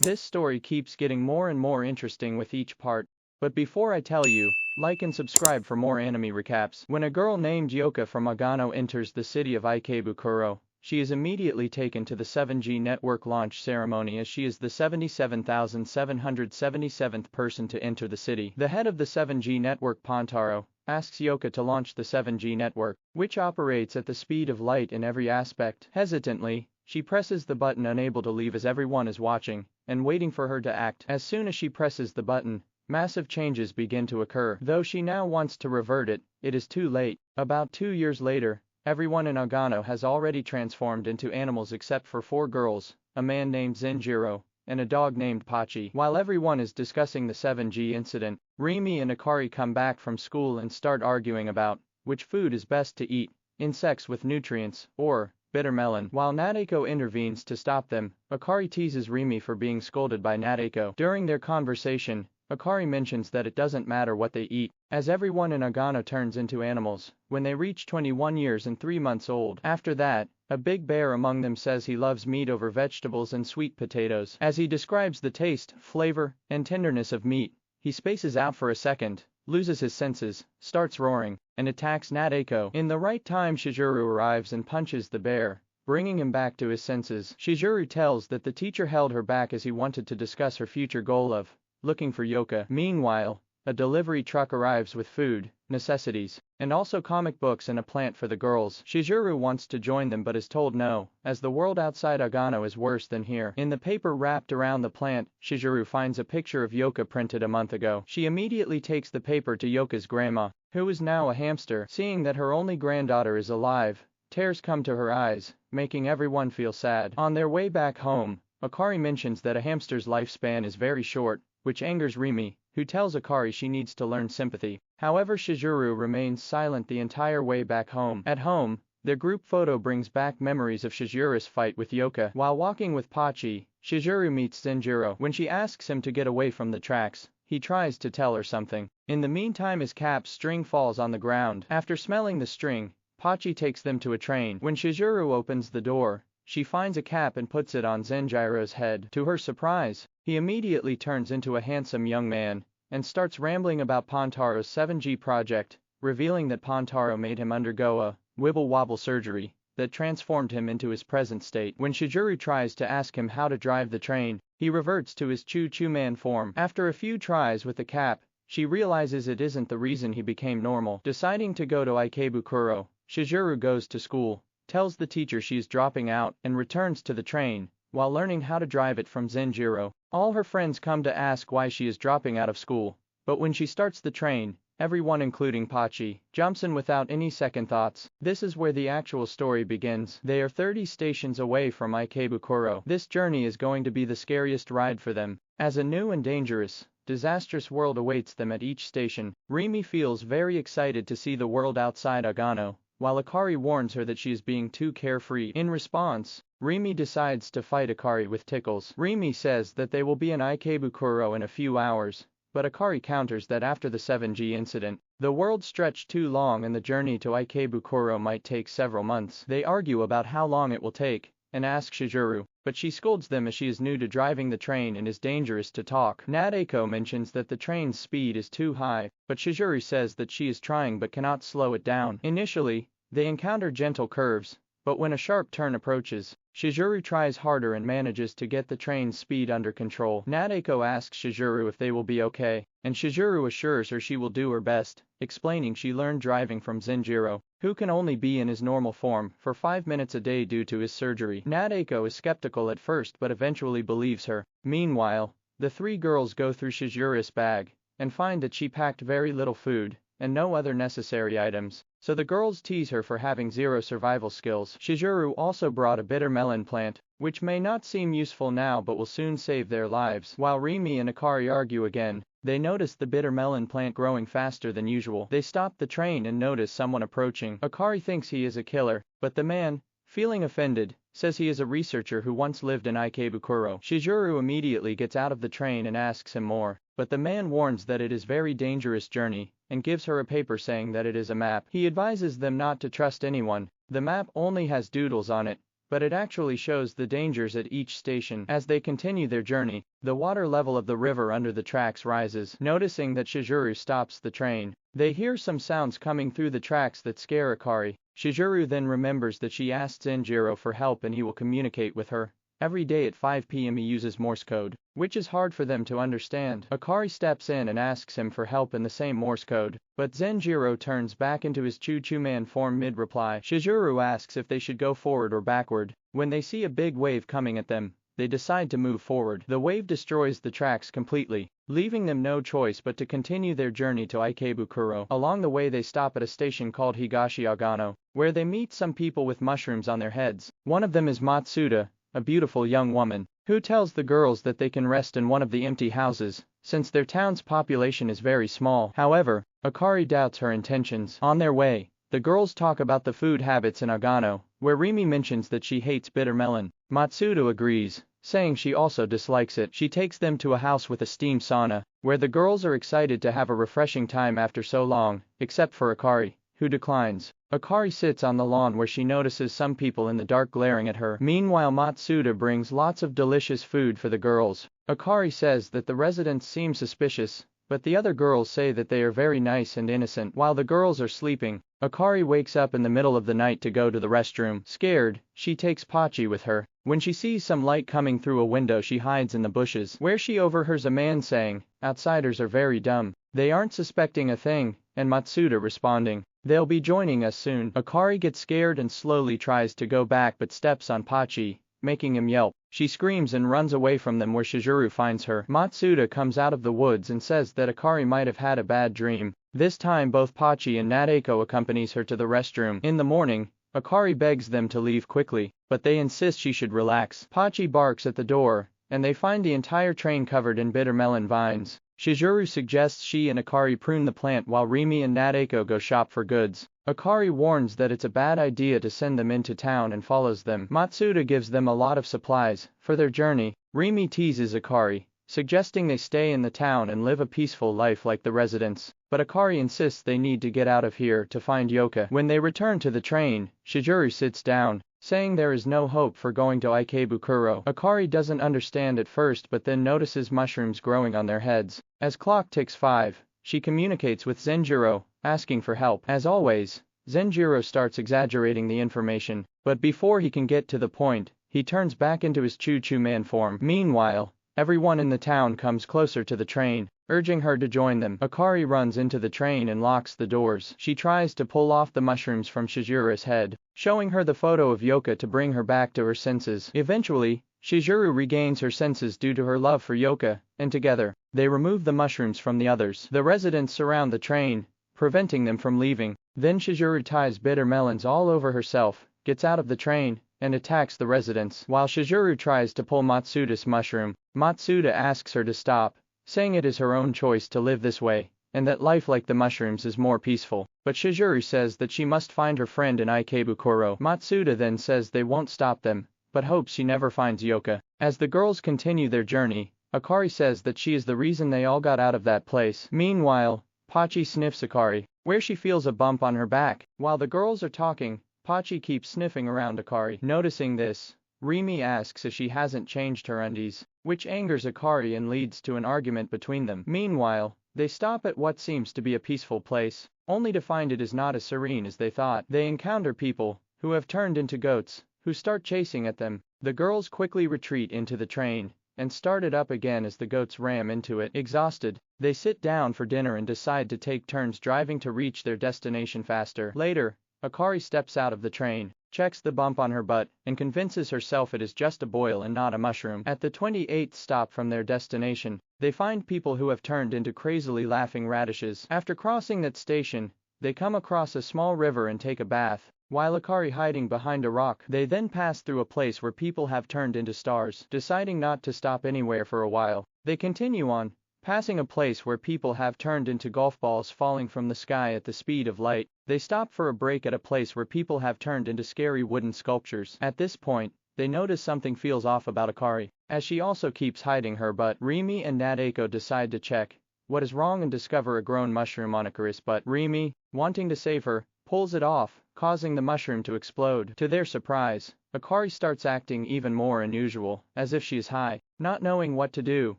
This story keeps getting more and more interesting with each part. But before I tell you, like and subscribe for more anime recaps. When a girl named Yoka from Agano enters the city of Ikebukuro, she is immediately taken to the 7G network launch ceremony as she is the 77,777th person to enter the city. The head of the 7G network, Pontaro, asks Yoka to launch the 7G network, which operates at the speed of light in every aspect. Hesitantly, she presses the button, unable to leave as everyone is watching and waiting for her to act. As soon as she presses the button, massive changes begin to occur. Though she now wants to revert it, it is too late. About 2 years later, everyone in Agano has already transformed into animals except for 4 girls, a man named Zenjiro, and a dog named Pachi. While everyone is discussing the 7G incident, Rimi and Akari come back from school and start arguing about which food is best to eat, insects with nutrients, or bitter melon. While Nadeko intervenes to stop them, Akari teases Rimi for being scolded by Nadeko. During their conversation, Akari mentions that it doesn't matter what they eat, as everyone in Agano turns into animals when they reach 21 years and 3 months old. After that, a big bear among them says he loves meat over vegetables and sweet potatoes. As he describes the taste, flavor, and tenderness of meat, he spaces out for a second, loses his senses, starts roaring, and attacks Nadeko. In the right time, Shizuru arrives and punches the bear, bringing him back to his senses. Shizuru tells that the teacher held her back as he wanted to discuss her future goal of looking for Yoka. Meanwhile, a delivery truck arrives with food, necessities, and also comic books and a plant for the girls. Shizuru wants to join them but is told no, as the world outside Agano is worse than here. In the paper wrapped around the plant, Shizuru finds a picture of Yoka printed a month ago. She immediately takes the paper to Yoka's grandma, who is now a hamster. Seeing that her only granddaughter is alive, tears come to her eyes, making everyone feel sad. On their way back home, Akari mentions that a hamster's lifespan is very short, which angers Rimi, who tells Akari she needs to learn sympathy. However, Shizuru remains silent the entire way back home. At home, their group photo brings back memories of Shizuru's fight with Yoka. While walking with Pachi, Shizuru meets Zenjiro. When she asks him to get away from the tracks, he tries to tell her something. In the meantime, his cap string falls on the ground. After smelling the string, Pachi takes them to a train. When Shizuru opens the door, she finds a cap and puts it on Zenjiro's head. To her surprise, he immediately turns into a handsome young man and starts rambling about Pontaro's 7G project, revealing that Pontaro made him undergo a wibble-wobble surgery that transformed him into his present state. When Shizuru tries to ask him how to drive the train, he reverts to his Choo-Choo Man form. After a few tries with the cap, she realizes it isn't the reason he became normal. Deciding to go to Ikebukuro, Shizuru goes to school, tells the teacher she is dropping out, and returns to the train, while learning how to drive it from Zenjiro. All her friends come to ask why she is dropping out of school, but when she starts the train, everyone including Pachi, jumps in without any second thoughts. This is where the actual story begins. They are 30 stations away from Ikebukuro. This journey is going to be the scariest ride for them, as a new and dangerous, disastrous world awaits them at each station. Rimi feels very excited to see the world outside Agano, while Akari warns her that she is being too carefree. In response, Rimi decides to fight Akari with tickles. Rimi says that they will be in Ikebukuro in a few hours, but Akari counters that after the 7G incident, the world stretched too long and the journey to Ikebukuro might take several months. They argue about how long it will take, and ask Shizuru, but she scolds them as she is new to driving the train and is dangerous to talk. Nadeko mentions that the train's speed is too high, but Shizuru says that she is trying but cannot slow it down. Initially, they encounter gentle curves, but when a sharp turn approaches, Shizuru tries harder and manages to get the train's speed under control. Nadeko asks Shizuru if they will be okay, and Shizuru assures her she will do her best, explaining she learned driving from Zenjiro, who can only be in his normal form for 5 minutes a day due to his surgery. Nadeko is skeptical at first but eventually believes her. Meanwhile, the 3 girls go through Shizuru's bag and find that she packed very little food and no other necessary items, so the girls tease her for having 0 survival skills. Shizuru also brought a bitter melon plant, which may not seem useful now but will soon save their lives. While Rimi and Akari argue again, they notice the bitter melon plant growing faster than usual. They stop the train and notice someone approaching. Akari thinks he is a killer, but the man, feeling offended, says he is a researcher who once lived in Ikebukuro. Shizuru immediately gets out of the train and asks him more, but the man warns that it is very dangerous journey, and gives her a paper saying that it is a map. He advises them not to trust anyone. The map only has doodles on it, but it actually shows the dangers at each station. As they continue their journey, the water level of the river under the tracks rises. Noticing that Chizuru stops the train, they hear some sounds coming through the tracks that scare Akari. Chizuru then remembers that she asked Zenjiro for help and he will communicate with her. Every day at 5 p.m. he uses Morse code, which is hard for them to understand. Akari steps in and asks him for help in the same Morse code, but Zenjiro turns back into his Choo-Choo Man form mid-reply. Chizuru asks if they should go forward or backward. When they see a big wave coming at them, they decide to move forward. The wave destroys the tracks completely, leaving them no choice but to continue their journey to Ikebukuro. Along the way they stop at a station called Higashiagano, where they meet some people with mushrooms on their heads. One of them is Matsuda, a beautiful young woman, who tells the girls that they can rest in one of the empty houses, since their town's population is very small. However, Akari doubts her intentions. On their way, the girls talk about the food habits in Agano, where Rimi mentions that she hates bitter melon. Matsuda agrees, saying she also dislikes it. She takes them to a house with a steam sauna, where the girls are excited to have a refreshing time after so long, except for Akari, who declines. Akari sits on the lawn where she notices some people in the dark glaring at her. Meanwhile Matsuda brings lots of delicious food for the girls. Akari says that the residents seem suspicious, but the other girls say that they are very nice and innocent. While the girls are sleeping, Akari wakes up in the middle of the night to go to the restroom. Scared, she takes Pachi with her. When she sees some light coming through a window she hides in the bushes, where she overhears a man saying, "Outsiders are very dumb. They aren't suspecting a thing," and Matsuda responding, "They'll be joining us soon." Akari gets scared and slowly tries to go back but steps on Pachi, making him yelp. She screams and runs away from them where Chizuru finds her. Matsuda comes out of the woods and says that Akari might have had a bad dream. This time both Pachi and Nadeko accompanies her to the restroom. In the morning, Akari begs them to leave quickly, but they insist she should relax. Pachi barks at the door, and they find the entire train covered in bitter melon vines. Chizuru suggests she and Akari prune the plant while Rimi and Nadeko go shop for goods. Akari warns that it's a bad idea to send them into town and follows them. Matsuda gives them a lot of supplies for their journey. Rimi teases Akari, suggesting they stay in the town and live a peaceful life like the residents, but Akari insists they need to get out of here to find Yoka. When they return to the train, Chizuru sits down, saying there is no hope for going to Ikebukuro. Akari doesn't understand at first but then notices mushrooms growing on their heads. As clock ticks 5, she communicates with Zenjiro, asking for help. As always, Zenjiro starts exaggerating the information, but before he can get to the point, he turns back into his Choo-Choo Man form. Meanwhile, everyone in the town comes closer to the train, urging her to join them. Akari runs into the train and locks the doors. She tries to pull off the mushrooms from Chizuru's head, showing her the photo of Yoka to bring her back to her senses. Eventually, Chizuru regains her senses due to her love for Yoka, and together, they remove the mushrooms from the others. The residents surround the train, preventing them from leaving. Then Chizuru ties bitter melons all over herself, gets out of the train, and attacks the residents. While Chizuru tries to pull Matsuda's mushroom, Matsuda asks her to stop, saying it is her own choice to live this way, and that life like the mushrooms is more peaceful. But Chizuru says that she must find her friend in Ikebukuro. Matsuda then says they won't stop them, but hopes she never finds Yoka. As the girls continue their journey, Akari says that she is the reason they all got out of that place. Meanwhile, Pachi sniffs Akari, where she feels a bump on her back. While the girls are talking, Pachi keeps sniffing around Akari. Noticing this, Rimi asks if she hasn't changed her undies, which angers Akari and leads to an argument between them. Meanwhile, they stop at what seems to be a peaceful place, only to find it is not as serene as they thought. They encounter people, who have turned into goats, who start chasing at them. The girls quickly retreat into the train, and start it up again as the goats ram into it. Exhausted, they sit down for dinner and decide to take turns driving to reach their destination faster. Later, Akari steps out of the train, checks the bump on her butt, and convinces herself it is just a boil and not a mushroom. At the 28th stop from their destination, they find people who have turned into crazily laughing radishes. After crossing that station, they come across a small river and take a bath, while Akari hiding behind a rock. They then pass through a place where people have turned into stars. Deciding not to stop anywhere for a while, they continue on, passing a place where people have turned into golf balls falling from the sky at the speed of light. They stop for a break at a place where people have turned into scary wooden sculptures. At this point, they notice something feels off about Akari, as she also keeps hiding her butt. Rimi and Nadeko decide to check what is wrong and discover a grown mushroom on Akari's butt. Rimi, wanting to save her, pulls it off, causing the mushroom to explode. To their surprise, Akari starts acting even more unusual, as if she is high. Not knowing what to do,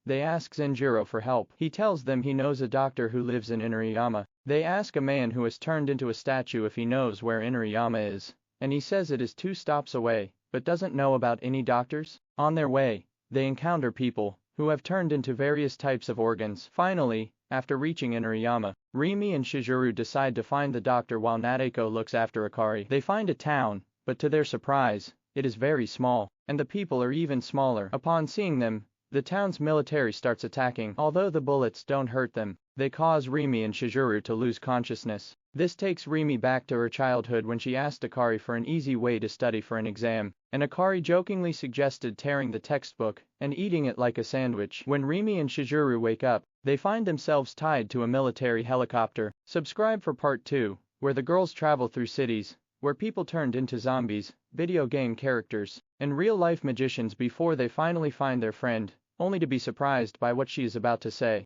they ask Zenjiro for help. He tells them he knows a doctor who lives in Inuyama. They ask a man who has turned into a statue if he knows where Inuyama is, and he says it is 2 stops away, but doesn't know about any doctors. On their way, they encounter people who have turned into various types of organs. Finally, after reaching Inuyama, Rimi and Chizuru decide to find the doctor while Nadeko looks after Akari. They find a town, but to their surprise, it is very small, and the people are even smaller. Upon seeing them, the town's military starts attacking. Although the bullets don't hurt them, they cause Rimi and Chizuru to lose consciousness. This takes Rimi back to her childhood when she asked Akari for an easy way to study for an exam, and Akari jokingly suggested tearing the textbook and eating it like a sandwich. When Rimi and Chizuru wake up, they find themselves tied to a military helicopter. Subscribe for part 2, where the girls travel through cities where people turned into zombies, video game characters, and real-life magicians before they finally find their friend, only to be surprised by what she is about to say.